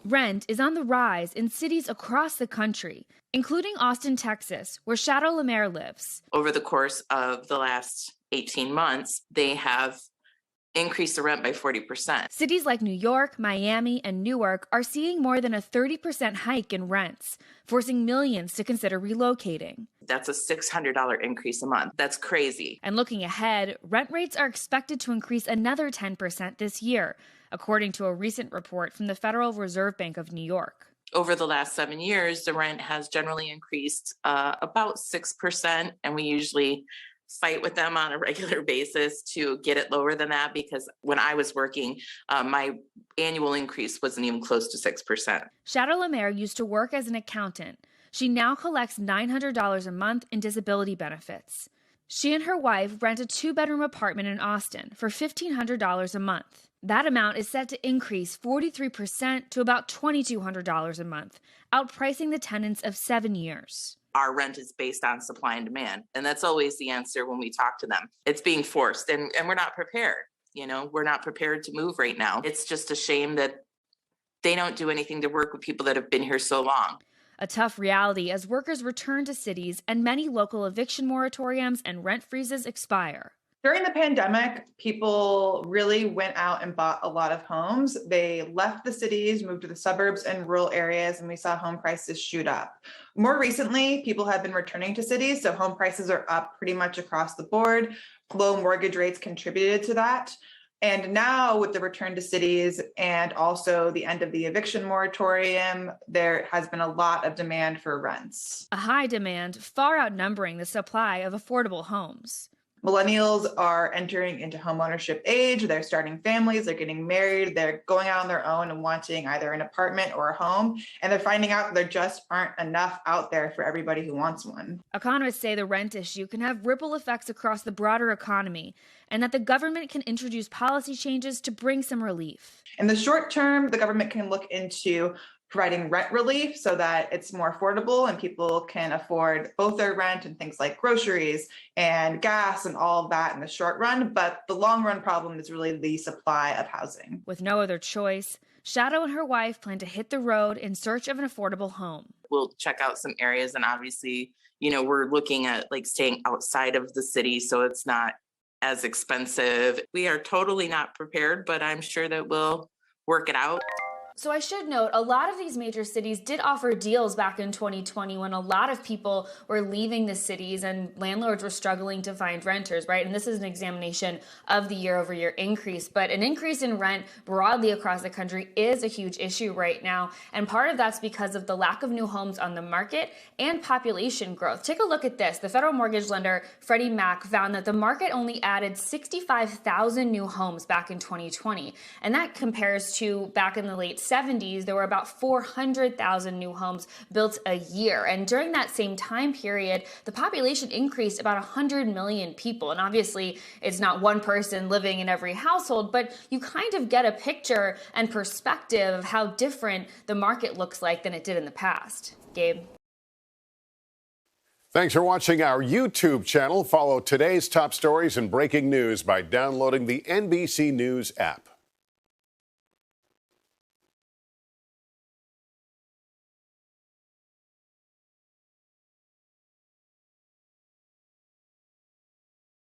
Rent is on the rise in cities across the country, including Austin, Texas, where Shadow Lemaire lives. Over the course of the last 18 months, they have increased the rent by 40%. Cities like New York, Miami, and Newark are seeing more than a 30% hike in rents, forcing millions to consider relocating. That's a $600 increase a month. That's crazy. And looking ahead, rent rates are expected to increase another 10% this year, according to a recent report from the Federal Reserve Bank of New York. Over the last 7 years, the rent has generally increased about 6%, and we usually fight with them on a regular basis to get it lower than that, because when I was working, my annual increase wasn't even close to 6%. Shadow Lemaire used to work as an accountant. She now collects $900 a month in disability benefits. She and her wife rent a 2-bedroom apartment in Austin for $1,500 a month. That amount is set to increase 43% to about $2,200 a month, outpricing the tenants of 7 years. Our rent is based on supply and demand. And that's always the answer when we talk to them. It's being forced, and we're not prepared. We're not prepared to move right now. It's just a shame that they don't do anything to work with people that have been here so long. A tough reality as workers return to cities and many local eviction moratoriums and rent freezes expire. During the pandemic, people really went out and bought a lot of homes. They left the cities, moved to the suburbs and rural areas, and we saw home prices shoot up. More recently, people have been returning to cities, so home prices are up pretty much across the board. Low mortgage rates contributed to that. And now with the return to cities and also the end of the eviction moratorium, there has been a lot of demand for rents. A high demand far outnumbering the supply of affordable homes. Millennials are entering into homeownership age. They're starting families, they're getting married, they're going out on their own and wanting either an apartment or a home. And they're finding out that there just aren't enough out there for everybody who wants one. Economists say the rent issue can have ripple effects across the broader economy, and that the government can introduce policy changes to bring some relief. In the short term, the government can look into providing rent relief so that it's more affordable and people can afford both their rent and things like groceries and gas and all of that in the short run. But the long run problem is really the supply of housing. With no other choice, Shadow and her wife plan to hit the road in search of an affordable home. We'll check out some areas, and obviously, we're looking at staying outside of the city so it's not as expensive. We are totally not prepared, but I'm sure that we'll work it out. So I should note, a lot of these major cities did offer deals back in 2020 when a lot of people were leaving the cities and landlords were struggling to find renters, right? And this is an examination of the year-over-year increase. But an increase in rent broadly across the country is a huge issue right now. And part of that's because of the lack of new homes on the market and population growth. Take a look at this. The federal mortgage lender, Freddie Mac, found that the market only added 65,000 new homes back in 2020. And that compares to back in the late 70s, there were about 400,000 new homes built a year. And during that same time period, the population increased about 100 million people. And obviously, it's not one person living in every household, but you kind of get a picture and perspective of how different the market looks like than it did in the past. Gabe? Thanks for watching our YouTube channel. Follow today's top stories and breaking news by downloading the NBC News app.